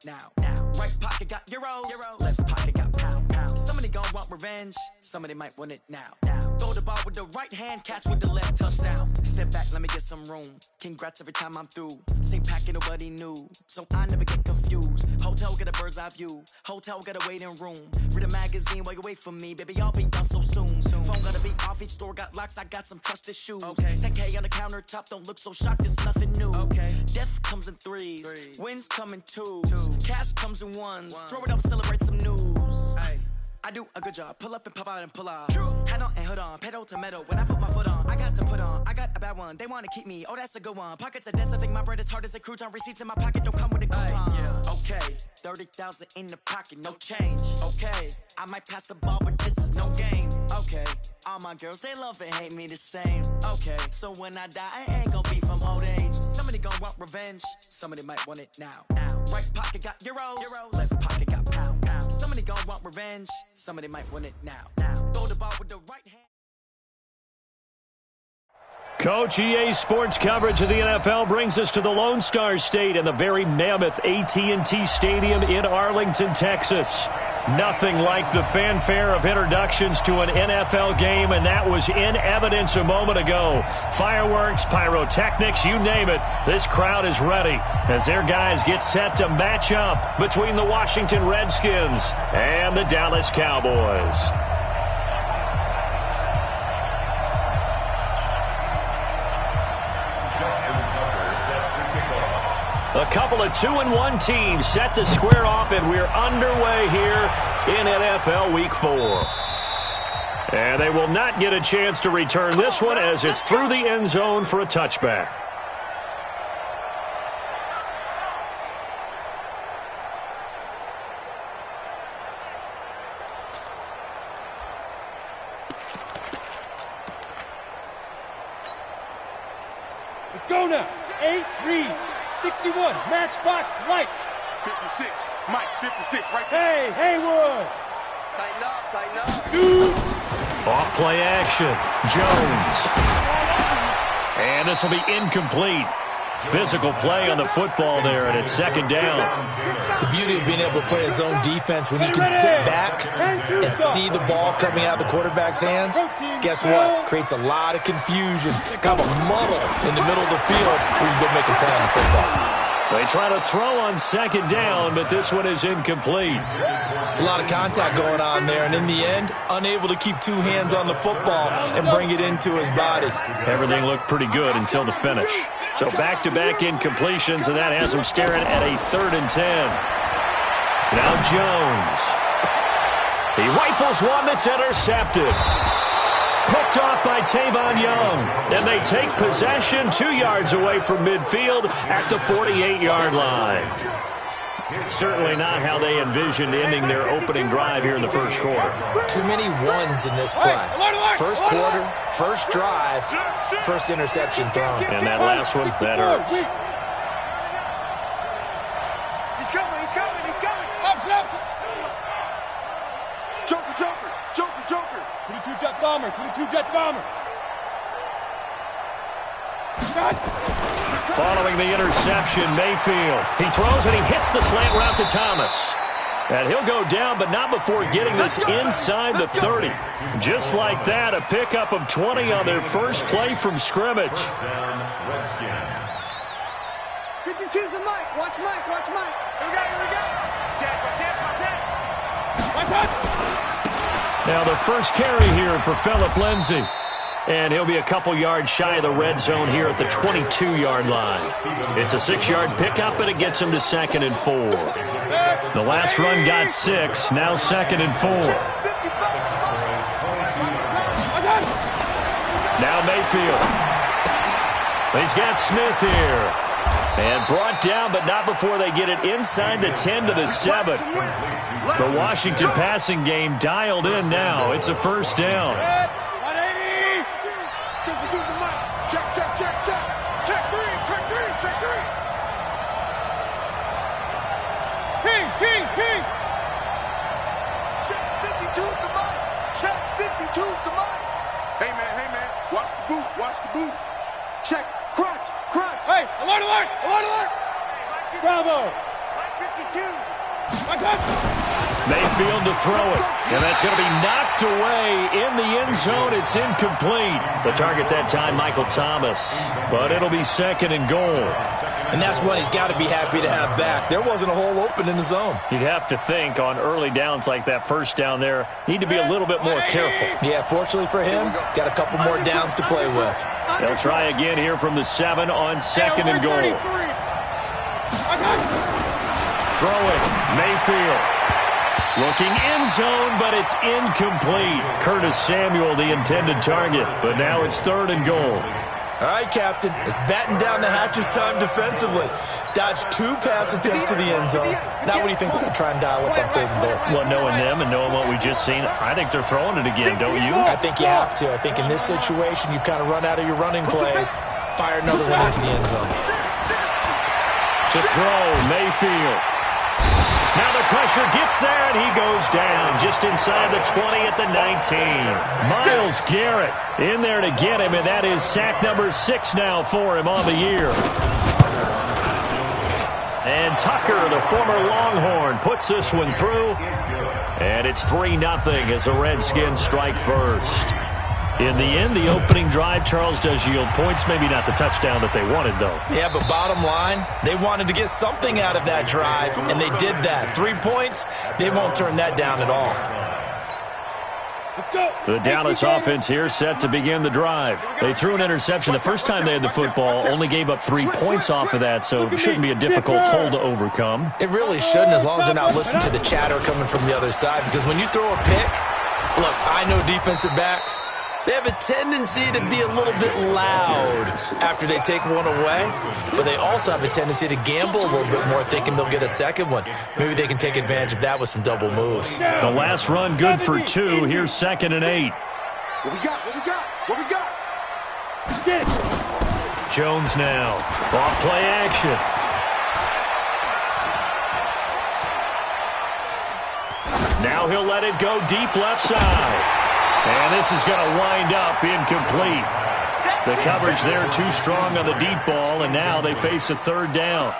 now. Right pocket got euros, left pocket got pound. Somebody gon' want revenge, somebody might want it now. Throw the ball with the right hand, catch with the left, touchdown. Step back, let me get some room. Congrats every time I'm through. Same packet, nobody new, so I never get confused. Hotel get a bird's eye view, hotel get a waiting room. Read a magazine while you wait for me, baby, I'll be done so soon. Phone gotta be off, each store got locks, I got some trusted shoes. 10K on the countertop, don't look so shocked, it's nothing new. Death comes in threes, wins come in twos, cash comes in ones. Throw it up, celebrate some news. I do a good job, pull up and pop out and pull out. Hat on and hood on, pedal to metal. When I put my foot on, I got to put on. I got a bad one, they wanna keep me. Oh, that's a good one. Pockets are dense, I think my bread is hard as a crouton. Receipts in my pocket don't come with a coupon. Okay, 30,000 in the pocket, no change. Okay, I might pass the ball, but this is no game. Okay, all my girls, they love and hate me the same. Okay, so when I die, I ain't gon' be from old age. Somebody gon' want revenge, somebody might want it now. Right pocket got euros, left pocket got pound. Somebody gon' want revenge, somebody might want it now. Throw the ball with the right hand. Coach, EA Sports coverage of the NFL brings us to the Lone Star State in the very mammoth AT&T Stadium in Arlington, Texas. Nothing like the fanfare of introductions to an NFL game, and that was in evidence a moment ago. Fireworks, pyrotechnics, you name it. This crowd is ready as their guys get set to match up between the Washington Redskins and the Dallas Cowboys. A couple of 2-1 teams set to square off, and we're underway here in NFL Week 4. And they will not get a chance to return this one as it's through the end zone for a touchback. Let's go now. 8-3. 61, matchbox lights. 56, Mike, 56, right there. Hey, Haywood. Tighten up. Two. Off play action. Jones. And this will be incomplete. Physical play on the football there, and it's second down. The beauty of being able to play a zone defense when you can sit back and see the ball coming out of the quarterback's hands, guess what? Creates a lot of confusion, kind of a muddle in the middle of the field where you can go make a play on the football. They try to throw on second down, but this one is incomplete. It's a lot of contact going on there, and in the end, unable to keep two hands on the football and bring it into his body. Everything looked pretty good until the finish. So back-to-back incompletions, and that has him staring at a 3rd and 10. Now Jones. He rifles one that's intercepted. Picked off by Tavon Young. And they take possession 2 yards away from midfield at the 48-yard line. Certainly not how they envisioned ending their opening drive here in the first quarter. Too many ones in this play. First quarter, first drive, first interception thrown. And that last one, that hurts. He's coming. Up. Joker. 22 jet bomber. Following the interception, Mayfield. He throws and he hits the slant route to Thomas. And he'll go down, but not before getting this inside the 30. Just like that, a pickup of 20 on their first play from scrimmage. 52's the Mike. Watch Mike. Here we go. Check. Now the first carry here for Phillip Lindsay. And he'll be a couple yards shy of the red zone here at the 22-yard line. It's a 6-yard pickup, but it gets him to 2nd and 4. The last run got 6, now 2nd and 4. Now Mayfield. He's got Smith here. And brought down, but not before they get it inside the 10 to the 7. The Washington passing game dialed in now. It's a first down. Check three. King. Check 52's the Mike. Hey, man. Watch the boot. Check. Crunch. Hey, alert. Bravo. Mayfield to throw it. And that's going to be knocked away in the end zone. It's incomplete. The target that time, Michael Thomas. But it'll be 2nd and goal. And that's one he's got to be happy to have back. There wasn't a hole open in the zone. You'd have to think on early downs like that first down there, need to be a little bit more careful. Yeah, fortunately for him, got a couple more downs to play with. They'll try again here from the 7 on 2nd and goal. Throwing, Mayfield. Looking end zone, but it's incomplete. Curtis Samuel, the intended target. But now it's 3rd and goal. All right, Captain. It's batten down the hatches time defensively. Dodged 2 pass attempts to the end zone. Now what do you think they're going to try and dial up on 3rd and goal? Well, knowing them and knowing what we just seen, I think they're throwing it again, don't you? I think you have to. I think in this situation, you've kind of run out of your running plays. Fire another one into the end zone. To throw, Mayfield. Now the pressure gets there, and he goes down just inside the 20 at the 19. Myles Garrett in there to get him, and that is sack number 6 now for him on the year. And Tucker, the former Longhorn, puts this one through, and it's 3-0 as the Redskins strike first. In the end, the opening drive, Charles, does yield points. Maybe not the touchdown that they wanted, though. Yeah, but bottom line, they wanted to get something out of that drive, and they did that. 3 points, they won't turn that down at all. Let's go. The Dallas offense here set to begin the drive. They threw an interception the first time they had the football, only gave up 3 points off of that, so it shouldn't be a difficult hole to overcome. It really shouldn't, as long as they're not listening to the chatter coming from the other side, because when you throw a pick, look, I know defensive backs, they have a tendency to be a little bit loud after they take one away, but they also have a tendency to gamble a little bit more, thinking they'll get a second one. Maybe they can take advantage of that with some double moves. The last run good for 2. Here's 2nd and 8. What we got? What we got? What we got? Jones now. Off play action. Now he'll let it go deep left side. And this is going to wind up incomplete. The coverage there too strong on the deep ball, and now they face a 3rd down.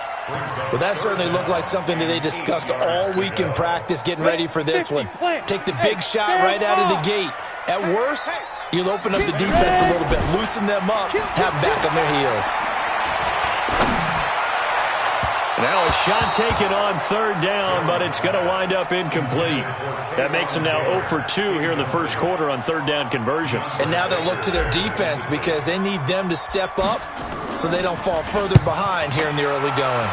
Well, that certainly looked like something that they discussed all week in practice, getting ready for this one. Take the big shot right out of the gate. At worst, you'll open up the defense a little bit, loosen them up, have them back on their heels. Now a shot taken on 3rd down, but it's going to wind up incomplete. That makes them now 0 for 2 here in the first quarter on 3rd down conversions. And now they'll look to their defense because they need them to step up so they don't fall further behind here in the early going.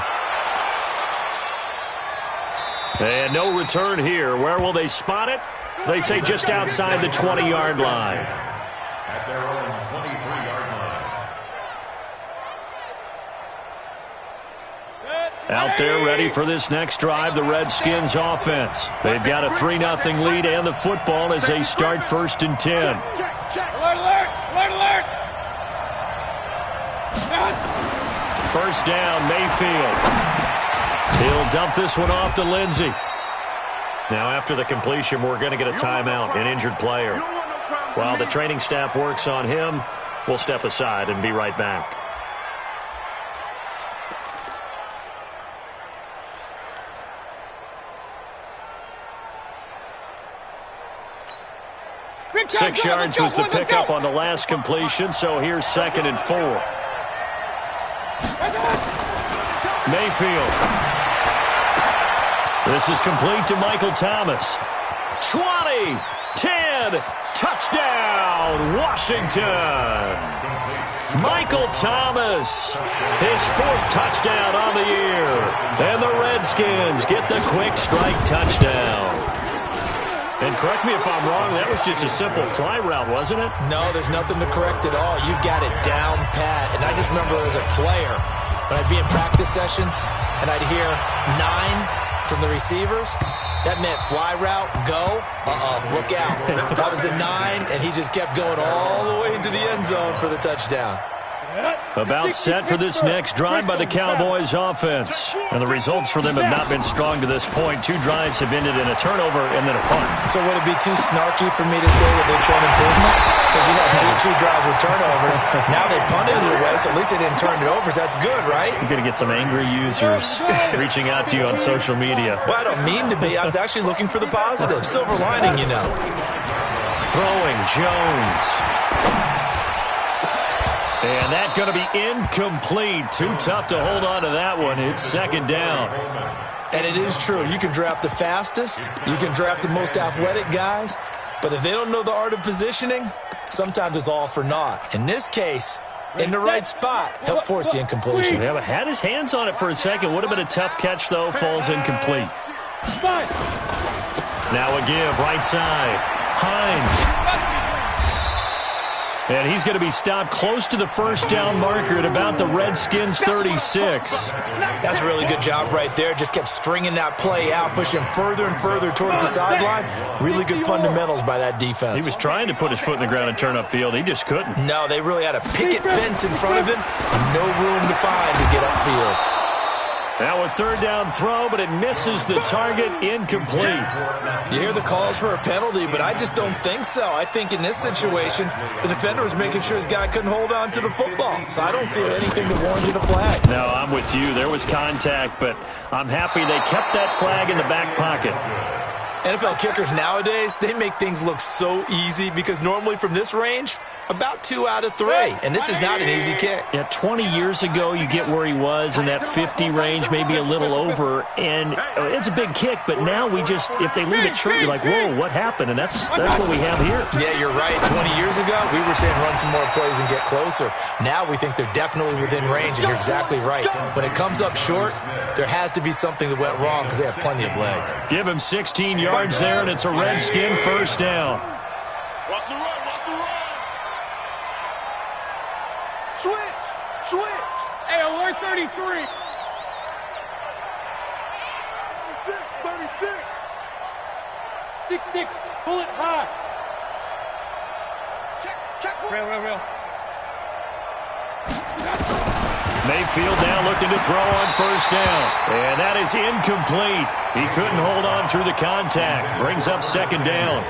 And no return here. Where will they spot it? They say just outside the 20-yard line. At their own 23-yard line. Out there ready for this next drive, the Redskins offense. They've got a 3-0 lead and the football as they start 1st and 10. Alert, alert, alert, alert. First down, Mayfield. He'll dump this one off to Lindsey. Now after the completion, we're going to get a timeout, an injured player. While the training staff works on him, we'll step aside and be right back. Six yards was the pickup on the last completion, so here's 2nd and 4. Mayfield. This is complete to Michael Thomas. 20, 10, touchdown, Washington. Michael Thomas, his 4th touchdown on the year. And the Redskins get the quick strike touchdown. And correct me if I'm wrong, that was just a simple fly route, wasn't it? No, there's nothing to correct at all. You've got it down pat. And I just remember as a player, when I'd be in practice sessions and I'd hear 9 from the receivers, that meant fly route, go, look out. That was the 9, and he just kept going all the way into the end zone for the touchdown. About set for this next drive by the Cowboys offense. And the results for them have not been strong to this point. 2 drives have ended in a turnover and then a punt. So would it be too snarky for me to say that they're showing improvement? Because you had two drives with turnovers. Now they punted it away, so at least they didn't turn it over. So that's good, right? You're going to get some angry users reaching out to you on social media. Well, I don't mean to be. I was actually looking for the positive. Silver lining, you know. Throwing Jones. And that's going to be incomplete. Too tough to hold on to that one. It's second down. And it is true. You can draft the fastest. You can draft the most athletic guys. But if they don't know the art of positioning, sometimes it's all for naught. In this case, in the right spot, help force the incompletion. Yeah, but had his hands on it for a second. Would have been a tough catch, though. Falls incomplete. Now a give, right side. Hines. And he's going to be stopped close to the first down marker at about the Redskins' 36. That's a really good job right there. Just kept stringing that play out, pushing him further and further towards the sideline. Really good fundamentals by that defense. He was trying to put his foot in the ground and turn upfield. He just couldn't. No, they really had a picket fence in front of him. No room to find to get upfield. Now a third down throw, but it misses the target, incomplete. You hear the calls for a penalty, but I just don't think so. I think in this situation, the defender was making sure his guy couldn't hold on to the football. So I don't see anything to warrant a flag. No, I'm with you. There was contact, but I'm happy they kept that flag in the back pocket. NFL kickers nowadays, they make things look so easy because normally from this range, about 2 out of 3. And this is not an easy kick. Yeah, 20 years ago, you get where he was in that 50 range, maybe a little over. And it's a big kick, but now we just, if they leave it short, you're like, whoa, what happened? And that's what we have here. Yeah, you're right. 20 years ago, we were saying run some more plays and get closer. Now we think they're definitely within range, and you're exactly right. When it comes up short, there has to be something that went wrong because they have plenty of leg. Give him 16 yards there, and it's a Redskin first down. Watch the run, watch the run. Switch! Hey, alert 33. 36! 6-6, pull it high. Check. Real. Mayfield now looking to throw on first down. And that is incomplete. He couldn't hold on through the contact. Brings up second down.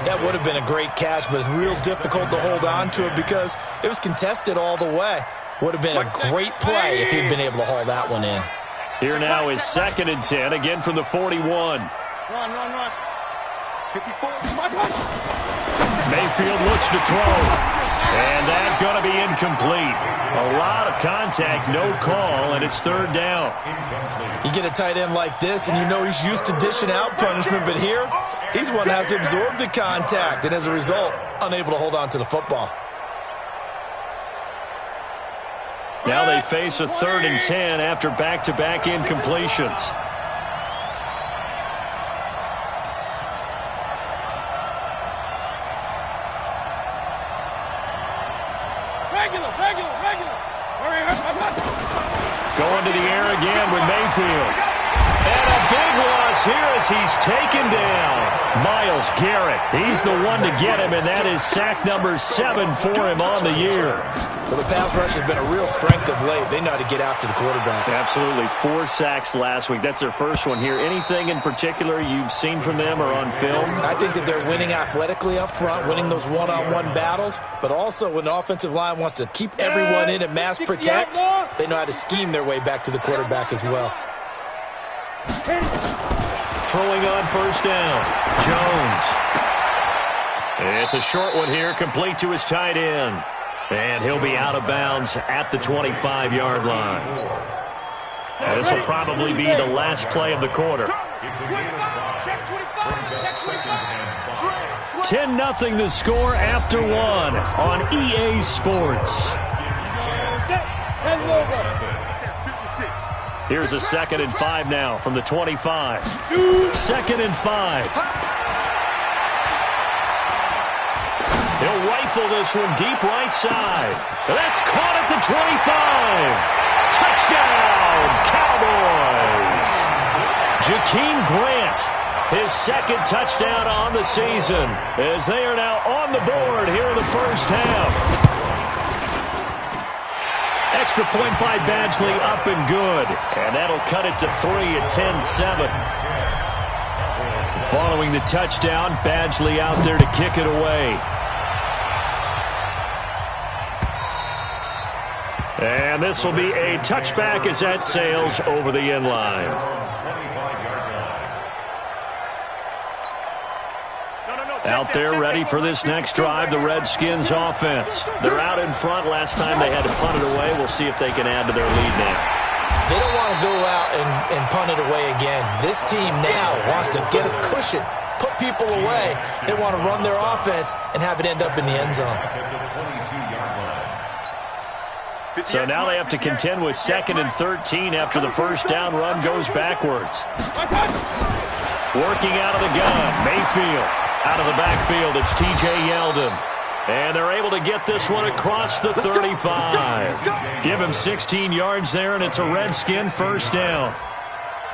That would have been a great catch, but it's real difficult to hold on to it because it was contested all the way. Would have been a great play if he'd been able to haul that one in. Here now is 2nd and 10, again from the 41. Run. 54. Mayfield looks to throw. And that's going to be incomplete. A lot of contact, no call, and it's third down. You get a tight end like this, and you know he's used to dishing out punishment, but here, he's one that has to absorb the contact, and as a result, unable to hold on to the football. Now they face a 3rd and 10 after back-to-back incompletions. Going to the air again with Mayfield. And a big loss here as he's taken down. Myles Garrett, he's the one to get him, and that is sack number 7 for him on the year. Well, the pass rush has been a real strength of late. They know how to get after the quarterback. Absolutely. 4 sacks last week. That's their first one here. Anything in particular you've seen from them or on film? I think that they're winning athletically up front, winning those one-on-one battles, but also when the offensive line wants to keep everyone in and mass protect, they know how to scheme their way back to the quarterback as well. Throwing on first down, Jones. It's a short one here, complete to his tight end. And he'll be out of bounds at the 25-yard line. And this will probably be the last play of the quarter. 10-0 the score after 1 on EA Sports. Here's a 2nd and 5 now from the 25. 2nd and 5. He'll rifle this one deep right side. That's caught at the 25. Touchdown, Cowboys. Jakeem Grant, his 2nd touchdown on the season, as they are now on the board here in the first half. Extra point by Badgley, up and good. And that'll cut it to 3 at 10-7. Following the touchdown, Badgley out there to kick it away. And this will be a touchback as that sails over the end line. Out there ready for this next drive, the Redskins offense. They're out in front. Last time they had to punt it away. We'll see if they can add to their lead now. They don't want to go out and punt it away again. This team now wants to get a cushion, put people away. They want to run their offense and have it end up in the end zone. So now they have to contend with 2nd and 13 after the first down run goes backwards. Working out of the gun, Mayfield. Out of the backfield, it's T.J. Yeldon. And they're able to get this one across the 35. Give him 16 yards there, and it's a Redskin first down.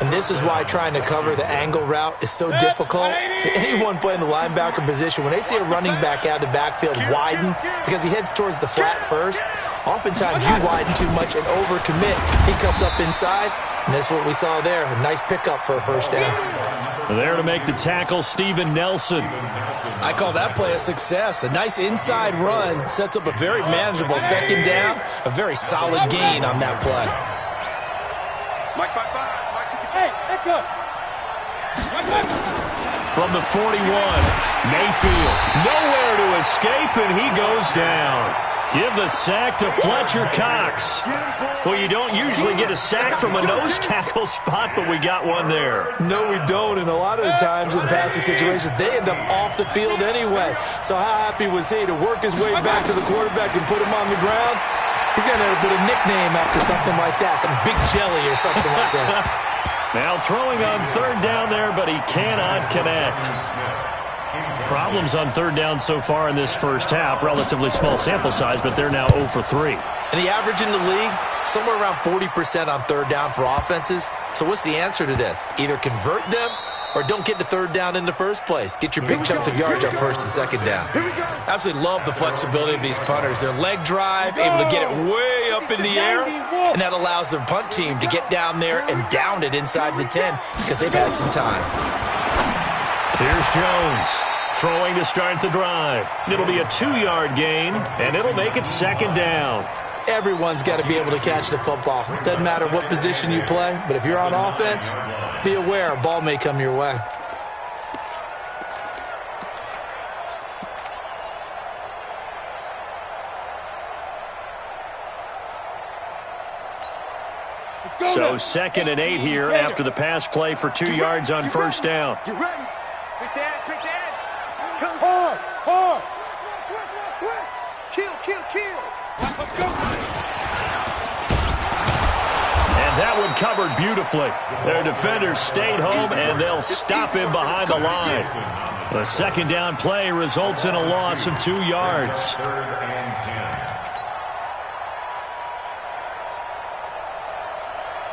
And this is why trying to cover the angle route is so difficult. Anyone playing the linebacker position, when they see a running back out of the backfield widen because he heads towards the flat first, oftentimes you widen too much and overcommit. He cuts up inside, and that's what we saw there. A nice pickup for a first down. There to make the tackle, Steven Nelson. I call that play a success. A nice inside run sets up a very manageable second down, a very solid gain on that play. Hey, echo. From the 41, Mayfield. Nowhere to escape, and he goes down. Give the sack to Fletcher Cox. Well, you don't usually get a sack from a nose tackle spot, but we got one there. No, we don't, and a lot of the times in passing situations, they end up off the field anyway. So how happy was he to work his way back to the quarterback and put him on the ground? He's got to put a nickname after something like that, some Big Jelly or something like that. Now throwing on third down there, but he cannot connect. Problems on third down so far in this first half. Relatively small sample size, but they're now 0 for 3. And the average in the league, somewhere around 40% on third down for offenses. So what's the answer to this? Either convert them or don't get to third down in the first place. Get your big chunks of yards on first and second down. Absolutely love the flexibility of these punters. Their leg drive, able to get it way up in the air, and that allows their punt team to get down there and down it inside the 10 because they've had some time. Here's Jones. Throwing to start the drive. It'll be a 2-yard gain, and it'll make it second down. Everyone's got to be able to catch the football. Doesn't matter what position you play, but if you're on offense, be aware a ball may come your way. So 2nd and 8 here after the pass play for 2 yards on first down. You ready? Quick the edge, quick the edge. Come hard, hard. Kill. Let's go. And that one covered beautifully. Their defenders stayed home, and they'll stop him behind the line. The second down play results in a loss of 2 yards.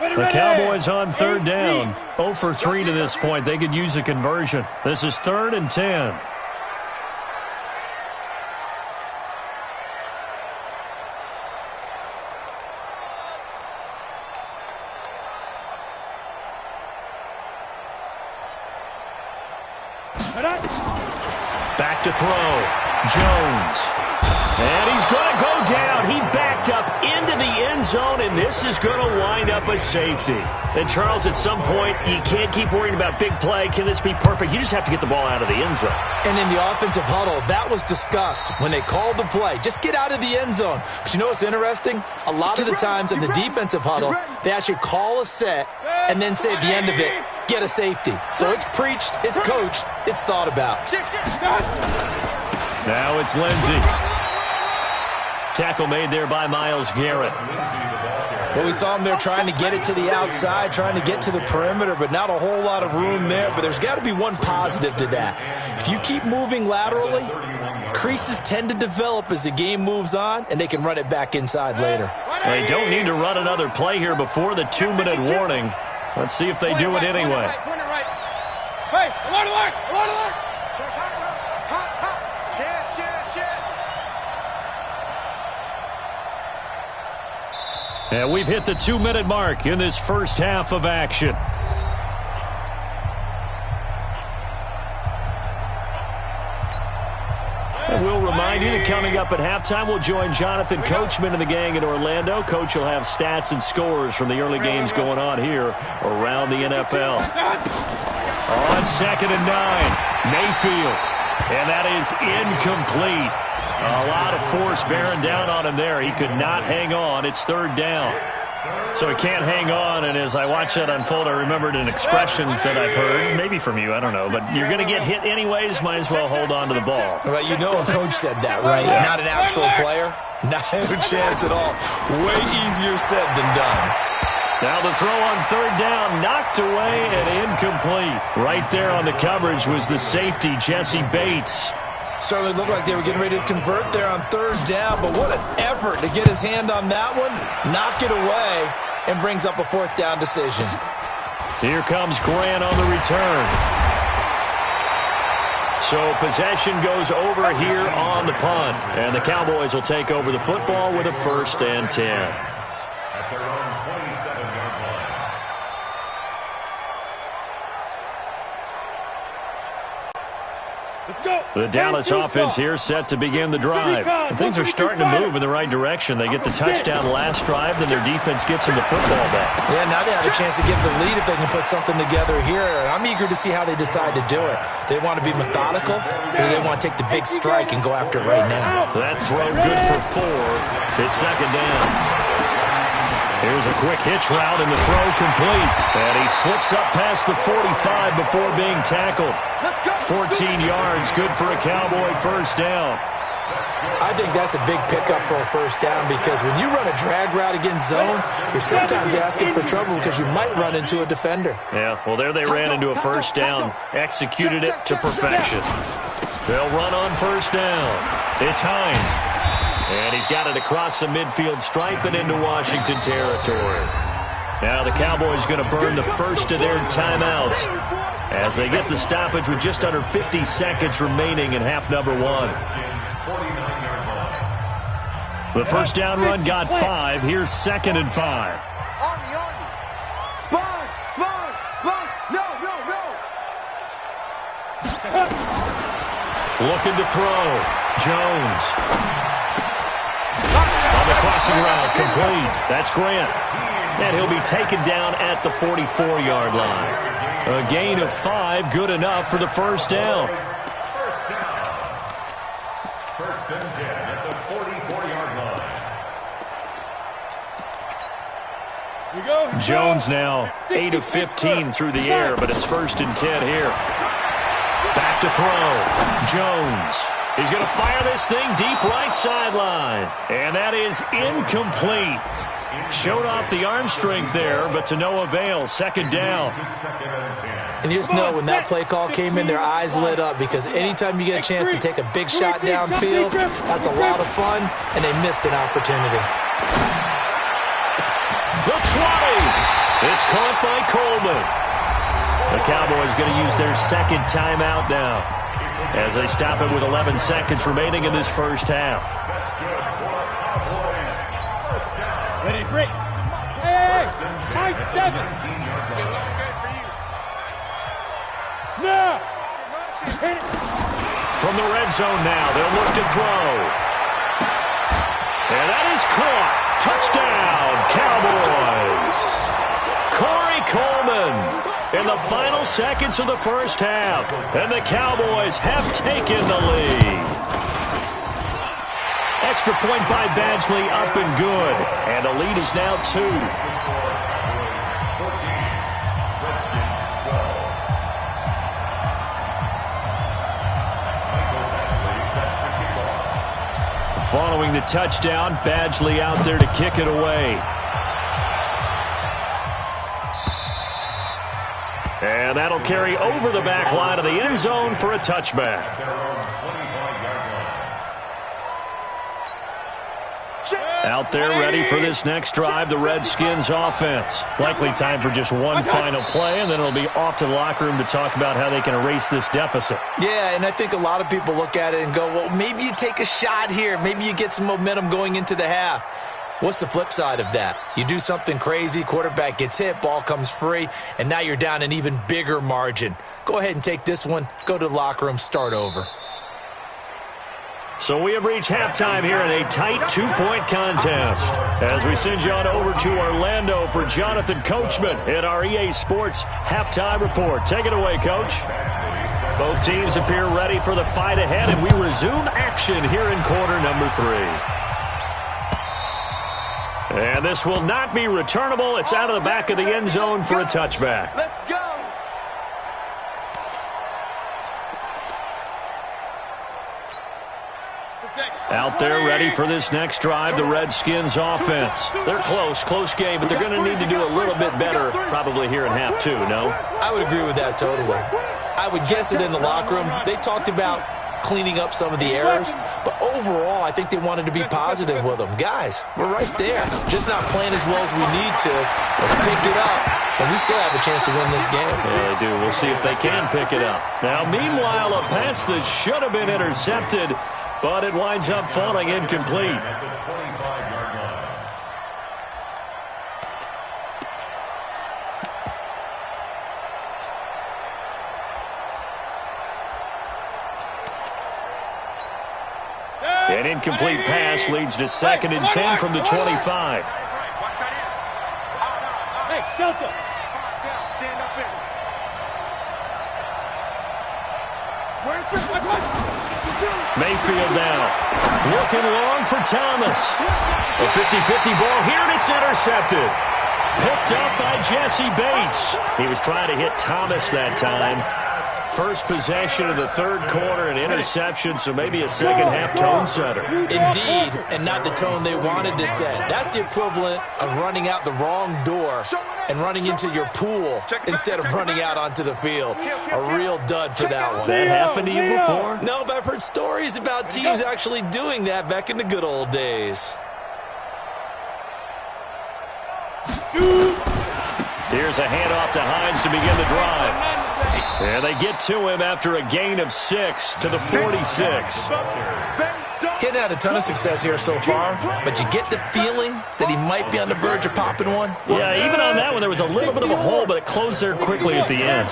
The Cowboys on third down. 0 for 3 to this point. They could use a conversion. This is 3rd and 10. Back to throw. Jones. And he's going to go down. He backed up into the end zone, and this is going to wind up a safety. And, Charles, at some point, you can't keep worrying about big play. Can this be perfect? You just have to get the ball out of the end zone. And in the offensive huddle, that was discussed when they called the play. Just get out of the end zone. But you know what's interesting? A lot of the times in the defensive huddle, they actually call a set and then say at the end of it, get a safety. So it's preached, it's coached, it's thought about. Now it's Lindsey. Tackle made there by Myles Garrett. Well, we saw him there trying to get it to the outside, trying to get to the perimeter, but not a whole lot of room there. But there's got to be one positive to that. If you keep moving laterally, creases tend to develop as the game moves on, and they can run it back inside later. They don't need to run another play here before the 2-minute warning. Let's see if they do it anyway. Hey, alert! And we've hit the 2-minute mark in this first half of action. And we'll remind you that coming up at halftime, we'll join Jonathan Coachman and the gang in Orlando. Coach will have stats and scores from the early games going on here around the NFL. On 2nd and 9, Mayfield. And that is incomplete. A lot of force bearing down on him there. He could not hang on. It's 3rd down. So he can't hang on, and as I watch that unfold, I remembered an expression that I've heard, maybe from you, I don't know, but you're going to get hit anyways, might as well hold on to the ball. Right, you know a coach said that, right? Yeah. Not an actual player? Not a chance at all. Way easier said than done. Now the throw on 3rd down, knocked away and incomplete. Right there on the coverage was the safety, Jesse Bates. Certainly looked like they were getting ready to convert there on 3rd down, but what an effort to get his hand on that one, knock it away, and brings up a 4th down decision. Here comes Grant on the return. So possession goes over here on the punt, and the Cowboys will take over the football with a 1st and 10. At their own 27-yard line. Let's go. The Dallas offense here set to begin the drive. And things are starting to move in the right direction. They get the touchdown last drive, then their defense gets them the football back. Yeah, now they have a chance to get the lead if they can put something together here. I'm eager to see how they decide to do it. They want to be methodical, or they want to take the big strike and go after it right now. That throw good for 4. It's 2nd down. Here's a quick hitch route, and the throw complete. And he slips up past the 45 before being tackled. 14 yards, good for a Cowboy 1st down. I think that's a big pickup for a 1st down because when you run a drag route against zone, you're sometimes asking for trouble because you might run into a defender. Yeah, well, there they ran into a 1st down, executed it to perfection. They'll run on 1st down. It's Hines. And he's got it across the midfield stripe and into Washington territory. Now the Cowboys going to burn the first of their timeouts as they get the stoppage with just under 50 seconds remaining in half number 1. The 1st down run got 5. Here's 2nd and 5. Sponge. No. Looking to throw. Jones. On the crossing route, complete. That's Grant. And he'll be taken down at the 44-yard line. A gain of 5, good enough for the 1st down. 1st and 10 at the 44-yard line. Jones now 8 of 15 through the air, but it's 1st and 10 here. Back to throw. Jones. He's going to fire this thing deep right sideline. And that is incomplete. Showed off the arm strength there, but to no avail. 2nd down. And you just know when that play call came in, their eyes lit up because anytime you get a chance to take a big shot downfield, that's a lot of fun, and they missed an opportunity. The 20. It's caught by Coleman. The Cowboys going to use their 2nd timeout now as they stop it with 11 seconds remaining in this first half. Ready, break. Hey, high 7. No. From the red zone now, they'll look to throw. And that is caught. Touchdown, Cowboys. Corey Coleman in the final seconds of the first half. And the Cowboys have taken the lead. Extra point by Badgley, up and good. And the lead is now 2. Following the touchdown, Badgley out there to kick it away. And that'll carry over the back line of the end zone for a touchback. Out there ready for this next drive, the Redskins offense. Likely time for just one final play, and then it'll be off to the locker room to talk about how they can erase this deficit. Yeah, and I think a lot of people look at it and go, well, maybe you take a shot here. Maybe you get some momentum going into the half. What's the flip side of that? You do something crazy, quarterback gets hit, ball comes free, and now you're down an even bigger margin. Go ahead and take this one, go to the locker room, start over. So we have reached halftime here in a tight two-point contest. As we send you on over to Orlando for Jonathan Coachman in our EA Sports Halftime Report. Take it away, Coach. Both teams appear ready for the fight ahead, and we resume action here in quarter number 3. And this will not be returnable. It's out of the back of the end zone for a touchback. Let's go. Out there ready for this next drive, the Redskins offense. They're close game, but they're going to need to do a little bit better probably here in half 2, no? I would agree with that totally. I would guess it in the locker room. They talked about cleaning up some of the errors, but overall, I think they wanted to be positive with them. Guys, we're right there. Just not playing as well as we need to. Let's pick it up, and we still have a chance to win this game. Yeah, they do. We'll see if they can pick it up. Now, meanwhile, a pass that should have been intercepted, but it winds up falling incomplete. An incomplete pass leads to 2nd and 10 from the 25. Hey, Delta. Stand up in. Where's Mayfield now. Looking long for Thomas. A 50-50 ball here, and it's intercepted. Picked up by Jesse Bates. He was trying to hit Thomas that time. First possession of the third quarter, an interception, so maybe a second-half tone setter. Indeed, and not the tone they wanted to set. That's the equivalent of running out the wrong door and running into your pool instead of running out onto the field. A real dud for that one. Has that happened to you before? No, but I've heard stories about teams actually doing that back in the good old days. Here's a handoff to Hines to begin the drive. And they get to him after a gain of 6 to the 46. Getting had a ton of success here so far, but you get the feeling that he might be on the verge of popping one. Yeah, even on that one, there was a little bit of a hole, but it closed there quickly at the end.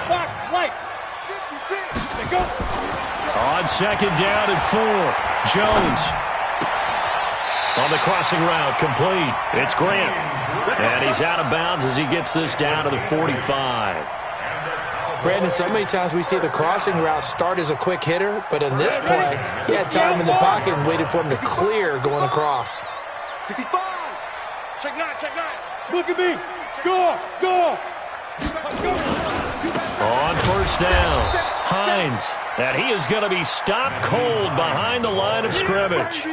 On 2nd down and 4, Jones. On the crossing route, complete. It's Grant. And he's out of bounds as he gets this down to the 45. Brandon, so many times we see the crossing route start as a quick hitter, but in this play, he had time in the pocket and waited for him to clear going across. 65. Check 9. Look at me. Score. On 1st down, Hines. And he is going to be stopped cold behind the line of scrimmage.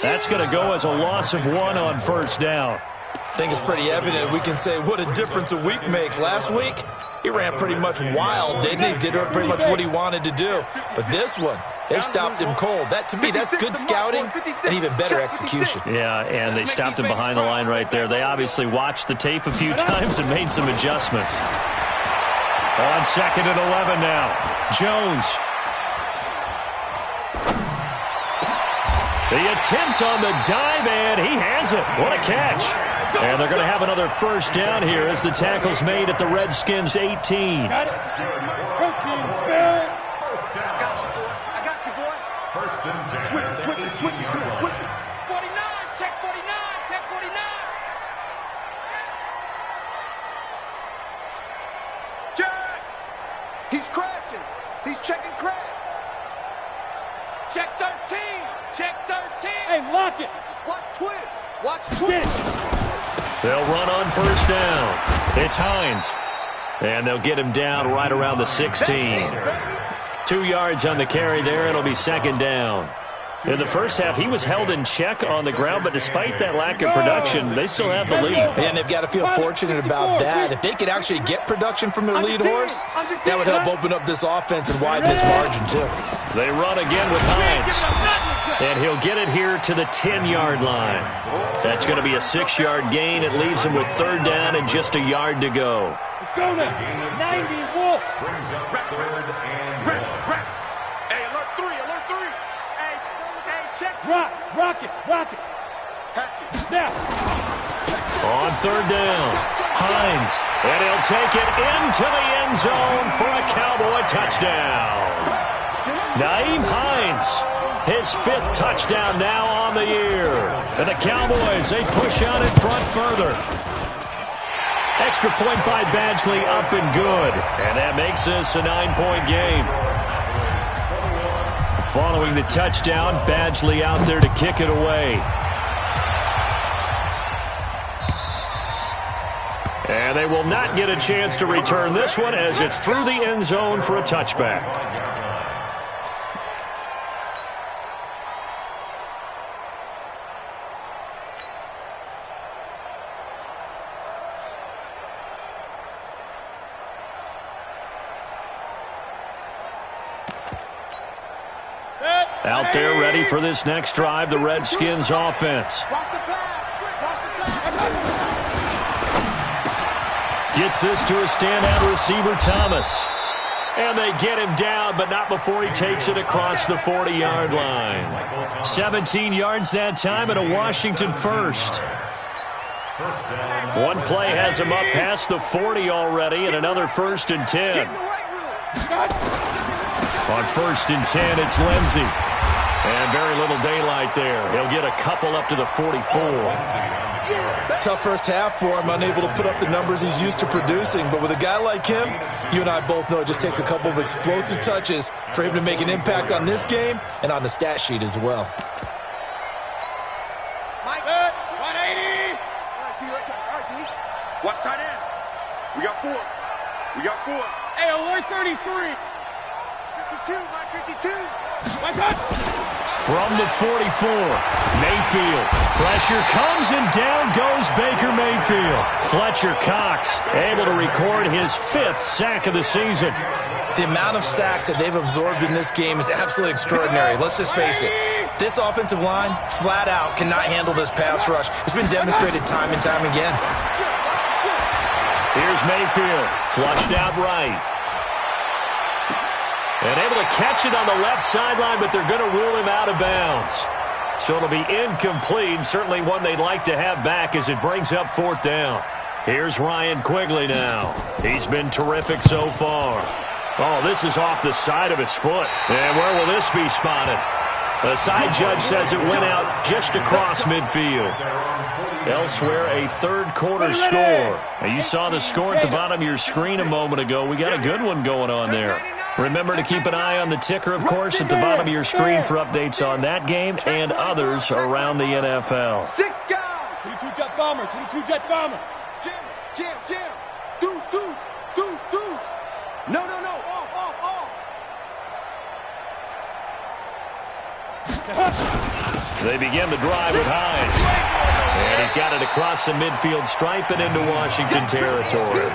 That's going to go as a loss of 1 on 1st down. I think it's pretty evident. We can say what a difference a week makes. Last week, he ran pretty much wild, didn't he? Did pretty much what he wanted to do. But this one, they stopped him cold. That, to me, that's good scouting and even better execution. Yeah, and they stopped him behind the line right there. They obviously watched the tape a few times and made some adjustments. On 2nd and 11 now, Jones. The attempt on the dive, and he has it. What a catch. And they're going to have another 1st down here as the tackle's made at the Redskins' 18. Got it. Protein spell. I got you, boy. 1st and 10. Switch it. Come on, switch it. 49, check 49. Check. He's crashing. He's checking crash. Check 13. Check 13. Hey, lock it. Watch twist. They'll run on 1st down. It's Hines. And they'll get him down right around the 16. 2 yards on the carry there. It'll be 2nd down. In the first half, he was held in check on the ground, but despite that lack of production, they still have the lead. And they've got to feel fortunate about that. If they could actually get production from their lead horse, that would help open up this offense and widen this margin, too. They run again with Hines. And he'll get it here to the 10-yard line. That's going to be a 6-yard gain. It leaves him with 3rd down and just a yard to go. Let's go now. 90 Wolf. Brings up 3rd and 1. Hey, alert 3. Hey, check. Rock it. Hatch it. Now. On third down, Hines, and he'll take it into the end zone for a Cowboy touchdown. Naeem Hines, his 5th touchdown now on the year. And the Cowboys, they push out in front further. Extra point by Badgley, up and good. And that makes this a 9-point game. Following the touchdown, Badgley out there to kick it away. And they will not get a chance to return this one as it's through the end zone for a touchback. Out there ready for this next drive, the Redskins offense. Gets this to a standout receiver, Thomas. And they get him down, but not before he takes it across the 40-yard line. 17 yards that time and a Washington first. One play has him up past the 40 already, and another 1st and 10. On 1st and 10, it's Lindsey. And very little daylight there. He'll get a couple up to the 44. Tough first half for him, unable to put up the numbers he's used to producing. But with a guy like him, you and I both know it just takes a couple of explosive touches for him to make an impact on this game and on the stat sheet as well. Mike, 180. Watch tight end. We got 4. We got 4. Hey, alert 33. 52, Mike, 52. Watch out. From the 44, Mayfield. Pressure comes and down goes Baker Mayfield. Fletcher Cox able to record his 5th sack of the season. The amount of sacks that they've absorbed in this game is absolutely extraordinary. Let's just face it. This offensive line, flat out, cannot handle this pass rush. It's been demonstrated time and time again. Here's Mayfield, flushed out right. And able to catch it on the left sideline, but they're going to rule him out of bounds. So it'll be incomplete, certainly one they'd like to have back as it brings up 4th down. Here's Ryan Quigley now. He's been terrific so far. Oh, this is off the side of his foot. And where will this be spotted? The side judge says it went out just across midfield. Elsewhere, a 3rd quarter score. Now, you saw the score at the bottom of your screen a moment ago. We got a good one going on there. Remember to keep an eye on the ticker, of course, at the bottom of your screen for updates on that game and others around the NFL. 6 guys. 22 jet bomber, 22 jet bomber. Jam. Deuce. No. Off. They begin the drive with Hines. And he's got it across the midfield stripe and into Washington territory.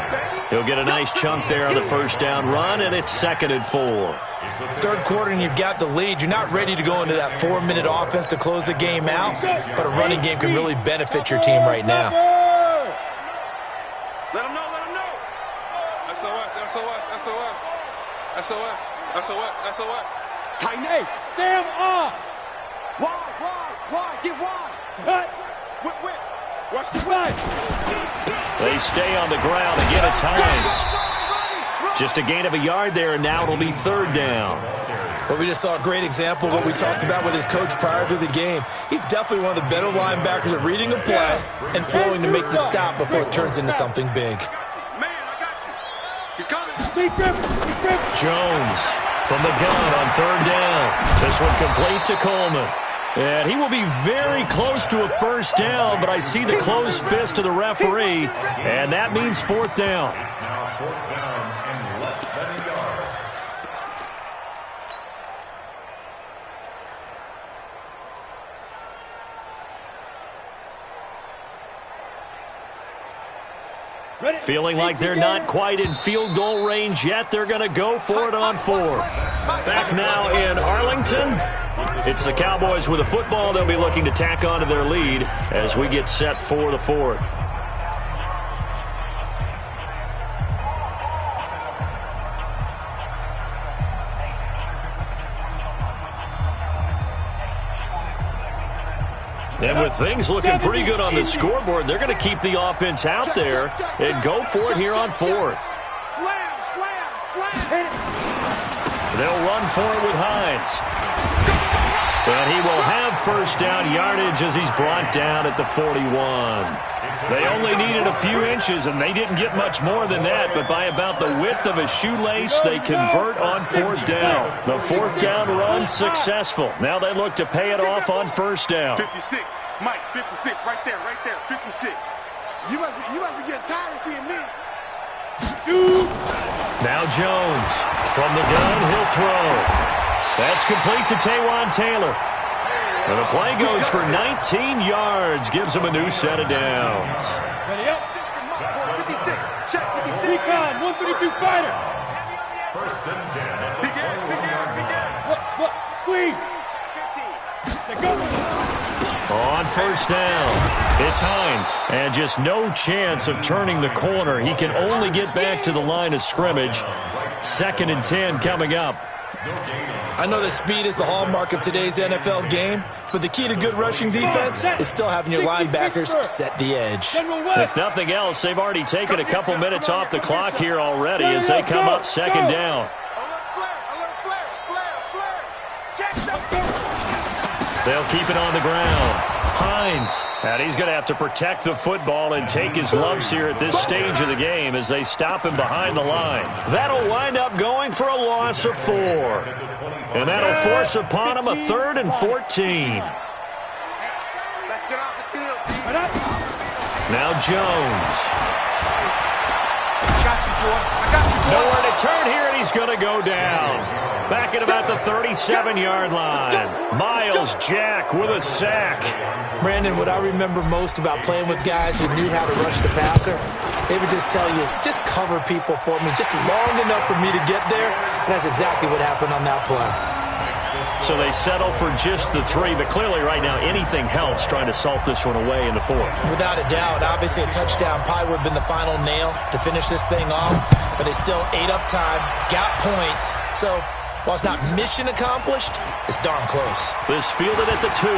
He'll get a nice chunk there on the 1st down run, and it's 2nd and 4. 3rd quarter and you've got the lead. You're not ready to go into that 4-minute offense to close the game out, but a running game can really benefit your team right now. Let him know. SOS. Tighten. Hey, Sam off. Wide. Get wide. Cut. Whip. Watch the right. They stay on the ground. Again, it's Hines. Just a gain of a yard there, and now it'll be 3rd down. Well, we just saw a great example of what we talked about with his coach prior to the game. He's definitely one of the better linebackers at reading a play and flowing to make the stop before it turns into something big. Man, I got you. He's coming. Jones from the gun on 3rd down. This one complete to Coleman. And he will be very close to a 1st down, but I see the closed fist of the referee, and that means 4th down. It's now 4th down and less than a yard. Feeling like they're not quite in field goal range yet. They're going to go for it on 4th. Back now in Arlington. It's the Cowboys with a football. They'll be looking to tack on to their lead as we get set for the 4th. And with things looking pretty good on the scoreboard, they're going to keep the offense out there and go for it here on fourth. Slam, slam, slam. They'll run for it with Hines. And he will have first down yardage as he's brought down at the 41. They only needed a few inches, and they didn't get much more than that, but by about the width of a shoelace, they convert on fourth down. The fourth down run successful. Now they look to pay it off on first down. 56, Mike, 56, right there, 56. You must be getting tired of seeing me. Now Jones. From the gun, he'll throw. That's complete to Taywan Taylor. And the play goes for 19 yards, gives him a new set of downs. Ready up. Recon, 132 fighter. First and 10. Begin. What? Squeeze. 15. Go. On first down, it's Hines. And just no chance of turning the corner. He can only get back to the line of scrimmage. 2nd and 10 coming up. I know that speed is the hallmark of today's NFL game, but the key to good rushing defense is still having your linebackers set the edge. If nothing else, they've already taken a couple minutes off the clock here already as they come up 2nd down. They'll keep it on the ground. Hines, and he's going to have to protect the football and take his lumps here at this stage of the game as they stop him behind the line. That'll wind up going for a loss of 4. And that'll force upon him a 3rd and 14. Let's get off the field. Now Jones. I got you, boy. Nowhere to turn here, and he's going to go down. Back at about the 37-yard line. Miles Jack with a sack. Brandon, what I remember most about playing with guys who knew how to rush the passer, they would just tell you, just cover people for me, just long enough for me to get there. And that's exactly what happened on that play. So they settle for just the 3, but clearly right now anything helps trying to salt this one away in the 4th. Without a doubt, obviously a touchdown probably would have been the final nail to finish this thing off, but they still ate up time, got points. So while it's not mission accomplished, it's darn close. This fielded at the 2.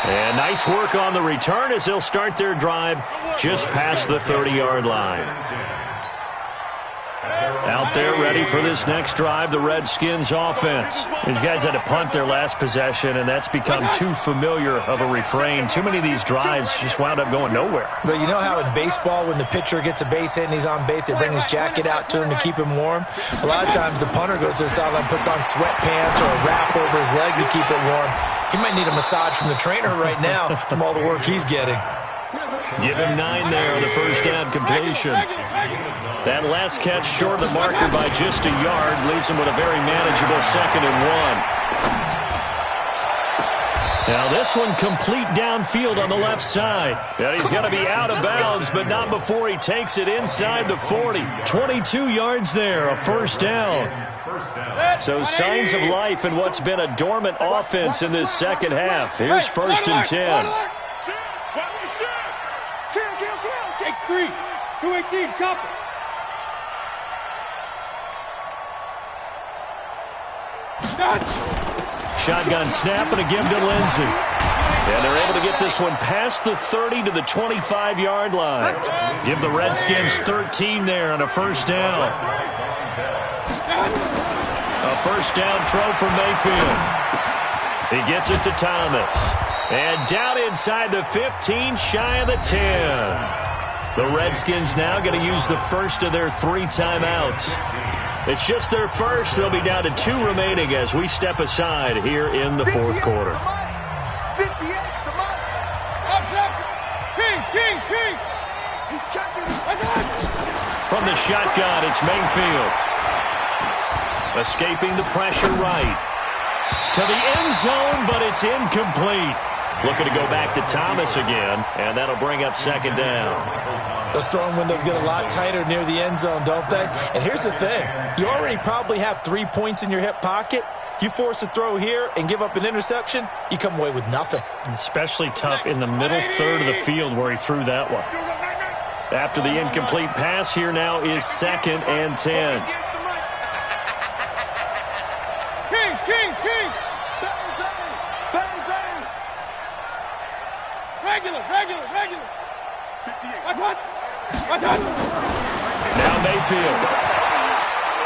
And nice work on the return as they'll start their drive just past the 30-yard line. Out there ready for this next drive, the Redskins offense. These guys had to punt their last possession, and that's become too familiar of a refrain. Too many of these drives just wound up going nowhere. But you know how in baseball, when the pitcher gets a base hit and he's on base, they bring his jacket out to him to keep him warm? A lot of times the punter goes to the sideline, puts on sweatpants or a wrap over his leg to keep it warm. He might need a massage from the trainer right now from all the work he's getting. Give him 9 there on the first down completion. That last catch short of the marker by just a yard leaves him with a very manageable 2nd and 1. Now this one complete downfield on the left side. And he's going to be out of bounds, but not before he takes it inside the 40. 22 yards there, a first down. So signs of life in what's been a dormant offense in this second half. Here's 1st and 10. X3, 218, chopper. Shotgun snap and a give to Lindsey. And they're able to get this one past the 30 to the 25-yard line. Give the Redskins 13 there on a first down. A first down throw from Mayfield. He gets it to Thomas. And down inside the 15, shy of the 10. The Redskins now going to use the first of their 3 timeouts. It's just their first. They'll be down to 2 remaining as we step aside here in the 4th quarter. 58, come on. King. He's checking. From the shotgun, it's Mayfield. Escaping the pressure right. To the end zone, but it's incomplete. Looking to go back to Thomas again, and that'll bring up 2nd down. Those throwing windows get a lot tighter near the end zone, don't they? And here's the thing. You already probably have 3 points in your hip pocket. You force a throw here and give up an interception, you come away with nothing. Especially tough in the middle third of the field where he threw that one. After the incomplete pass, here now is 2nd and 10. King. Regular. 58. Watch out. Now Mayfield.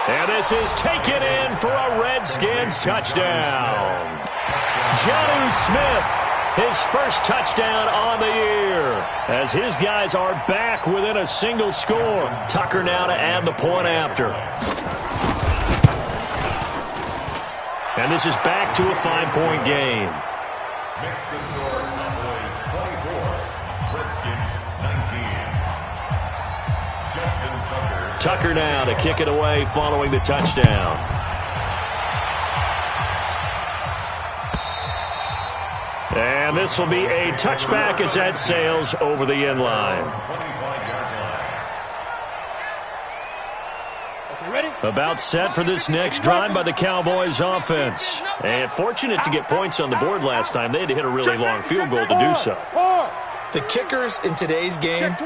And this is taken in for a Redskins touchdown. Jonnu Smith, his first touchdown on the year, as his guys are back within a single score. Tucker now to add the point after. And this is back to a 5-point game. Makes the score Cowboys 24, Redskins 19. Justin Tucker. Tucker now to kick it away following the touchdown. And this will be a touchback as that sails over the end line. 25-yard line. Ready? About set for this next drive by the Cowboys offense. And fortunate to get points on the board last time. They had to hit a really long field goal to do so. The kickers in today's game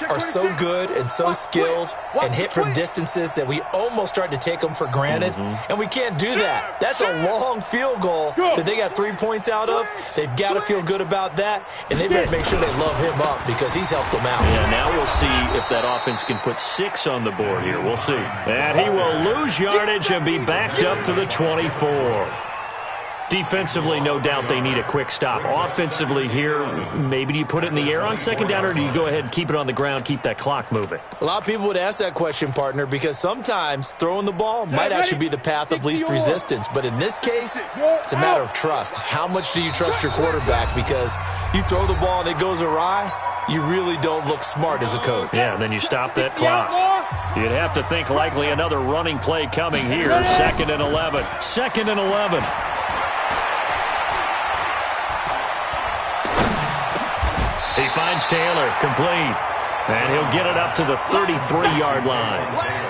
are so good and so skilled and hit from distances that we almost start to take them for granted, and we can't do that. That's a long field goal that they got 3 points out of. They've got to feel good about that, and they better make sure they love him up because he's helped them out. Yeah, now we'll see if that offense can put 6 on the board here. We'll see. And he will lose yardage and be backed up to the 24. Defensively, no doubt they need a quick stop. Offensively here, maybe do you put it in the air on second down, or do you go ahead and keep it on the ground, keep that clock moving? A lot of people would ask that question, partner, because sometimes throwing the ball might actually be the path of least resistance. But in this case, it's a matter of trust. How much do you trust your quarterback? Because you throw the ball and it goes awry, you really don't look smart as a coach. Yeah, and then you stop that clock. You'd have to think likely another running play coming here. 2nd and 11. 2nd and 11. He finds Taylor, complete. And he'll get it up to the 33-yard line.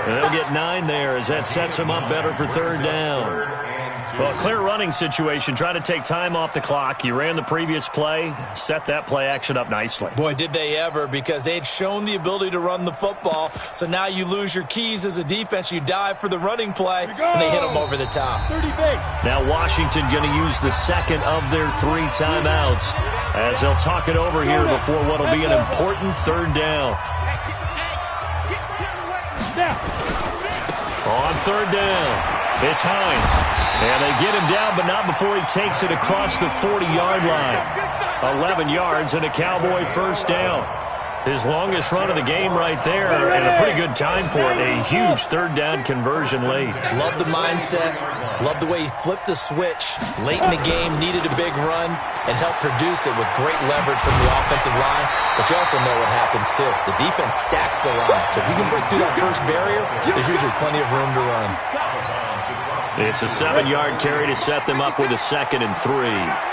And they'll get 9 there as that sets him up better for 3rd down. Well, clear running situation. Try to take time off the clock. You ran the previous play, set that play action up nicely. Boy, did they ever, because they had shown the ability to run the football. So now you lose your keys as a defense. You dive for the running play, and they hit them over the top. 30 base. Now Washington going to use the second of their 3 timeouts as they'll talk it over here before what will be an important 3rd down. On 3rd down, it's Hines. And they get him down, but not before he takes it across the 40-yard line. 11 yards and a Cowboy 1st down. His longest run of the game right there, and a pretty good time for it. A huge 3rd down conversion late. Love the mindset. Love the way he flipped the switch late in the game, needed a big run, and helped produce it with great leverage from the offensive line. But you also know what happens, too. The defense stacks the line. So if you can break through that first barrier, there's usually plenty of room to run. It's a 7-yard carry to set them up with a 2nd and 3.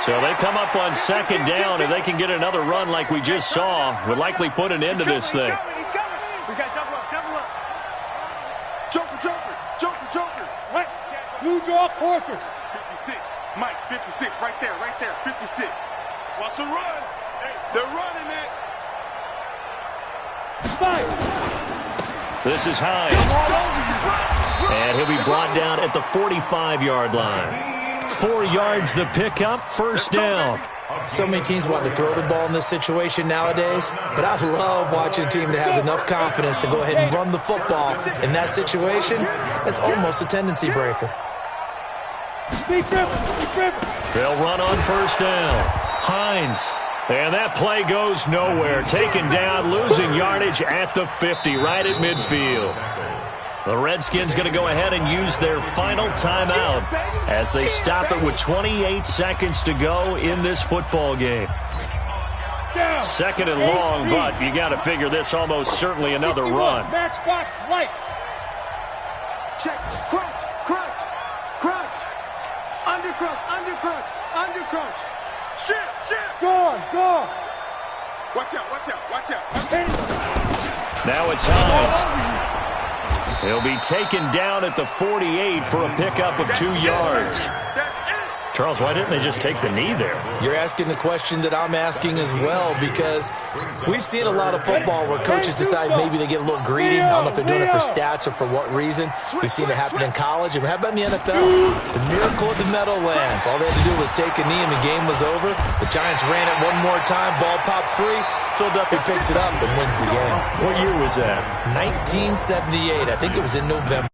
So they come up on 2nd down. If they can get another run like we just saw, would likely put an end to this thing. He's coming. We got double up. Joker. Right. Blue draw Corkers. 56. Mike, 56. Right there. 56. Watch the run. They're running it. Five. This is Hines. And he'll be brought down at the 45-yard line. 4 yards the pickup, 1st down. So many teams want to throw the ball in this situation nowadays, but I love watching a team that has enough confidence to go ahead and run the football. In that situation, that's almost a tendency breaker. They'll run on 1st down. Hines. And that play goes nowhere. Taken down, losing yardage at the 50, right at midfield. The Redskins going to go ahead and use their final timeout as they stop it with 28 seconds to go in this football game. 2nd and long, but you got to figure this almost certainly another run. Matchbox lights. Check. Crunch. Under crunch. Shit. Gone. Watch out. Now it's Hines. He'll be taken down at the 48 for a pickup of 2 yards. Charles, why didn't they just take the knee there? You're asking the question that I'm asking as well, because we've seen a lot of football where coaches decide maybe they get a little greedy. I don't know if they're doing it for stats or for what reason. We've seen it happen in college. And how about in the NFL? The miracle of the Meadowlands. All they had to do was take a knee and the game was over. The Giants ran it one more time. Ball popped free. Philadelphia picks it up and wins the game. What year was that? 1978. I think it was in November.